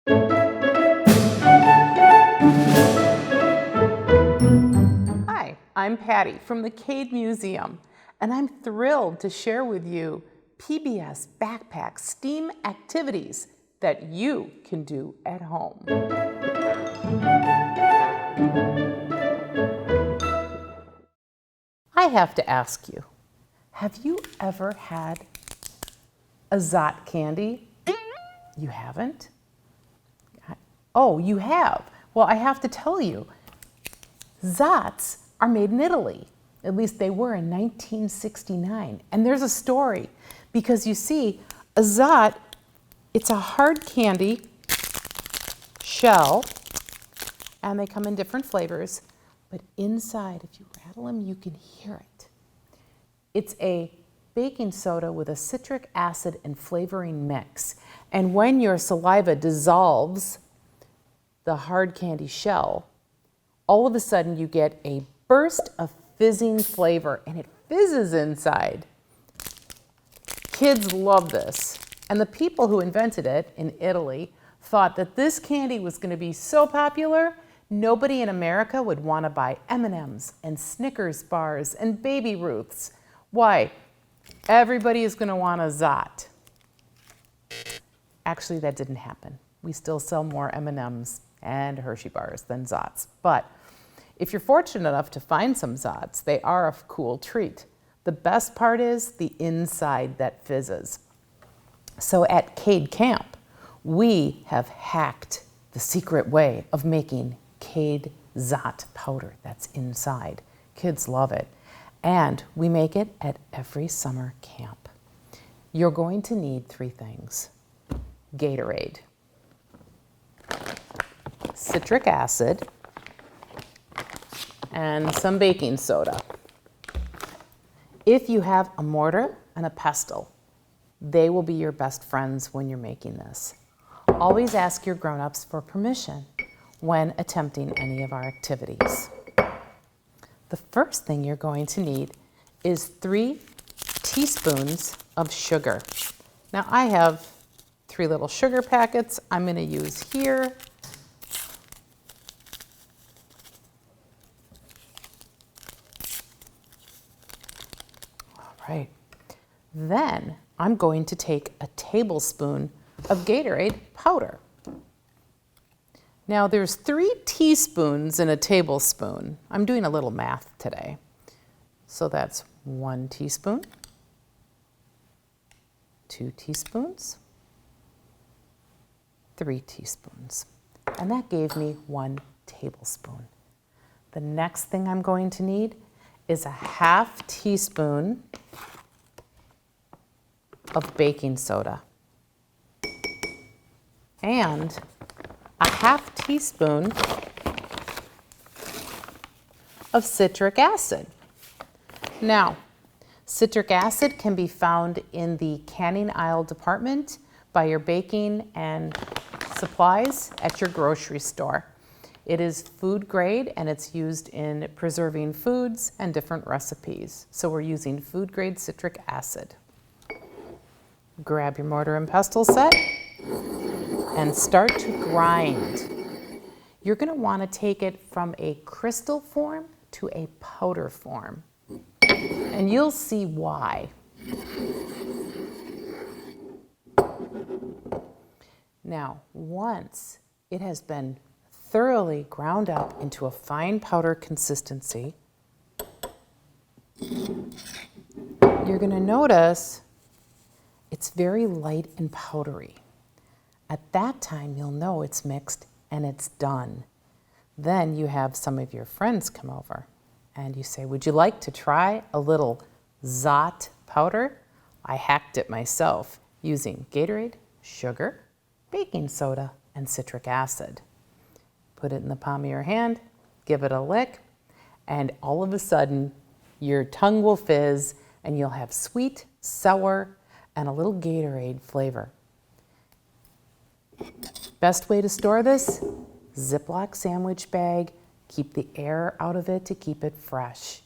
Hi, I'm Patty from the Cade Museum, and I'm thrilled to share with you PBS Backpack STEAM activities that you can do at home. I have to ask you, have you ever had a Zot candy? You haven't? Oh, you have. Well, I have to tell you, Zots are made in Italy. At least they were in 1969. And there's a story because you see, a Zot, it's a hard candy shell, and they come in different flavors, but inside, if you rattle them, you can hear it. It's a baking soda with a citric acid and flavoring mix. And when your saliva dissolves the hard candy shell, all of a sudden you get a burst of fizzing flavor, and it fizzes inside. Kids love this. And the people who invented it in Italy thought that this candy was going to be so popular, nobody in America would want to buy M&Ms and Snickers bars and Baby Ruths. Why? Everybody is going to want a Zot. Actually, that didn't happen. We still sell more M&Ms and Hershey bars than Zots. But if you're fortunate enough to find some Zots, they are a cool treat. The best part is the inside that fizzes. So at Cade Camp, we have hacked the secret way of making Cade Zot powder that's inside. Kids love it. And we make it at every summer camp. You're going to need 3 things: Gatorade, citric acid, and some baking soda. If you have a mortar and a pestle, they will be your best friends when you're making this. Always ask your grown-ups for permission when attempting any of our activities. The first thing you're going to need is 3 teaspoons of sugar. Now I have 3 little sugar packets I'm going to use here. All right. Then I'm going to take a tablespoon of Gatorade powder. Now there's 3 teaspoons in a tablespoon. I'm doing a little math today. So that's 1 teaspoon, 2 teaspoons, 3 teaspoons. And that gave me 1 tablespoon. The next thing I'm going to need is a half teaspoon of baking soda and a half teaspoon of citric acid. Now, citric acid can be found in the canning aisle department by your baking and supplies at your grocery store. It is food grade and it's used in preserving foods and different recipes. So we're using food grade citric acid. Grab your mortar and pestle set and start to grind. You're going to want to take it from a crystal form to a powder form. And you'll see why. Now, once it has been thoroughly ground up into a fine powder consistency, you're going to notice it's very light and powdery. At that time, you'll know it's mixed and it's done. Then you have some of your friends come over and you say, would you like to try a little Zot powder? I hacked it myself using Gatorade, sugar, baking soda, and citric acid. Put it in the palm of your hand, give it a lick, and all of a sudden, your tongue will fizz and you'll have sweet, sour, and a little Gatorade flavor. Best way to store this, Ziploc sandwich bag. Keep the air out of it to keep it fresh.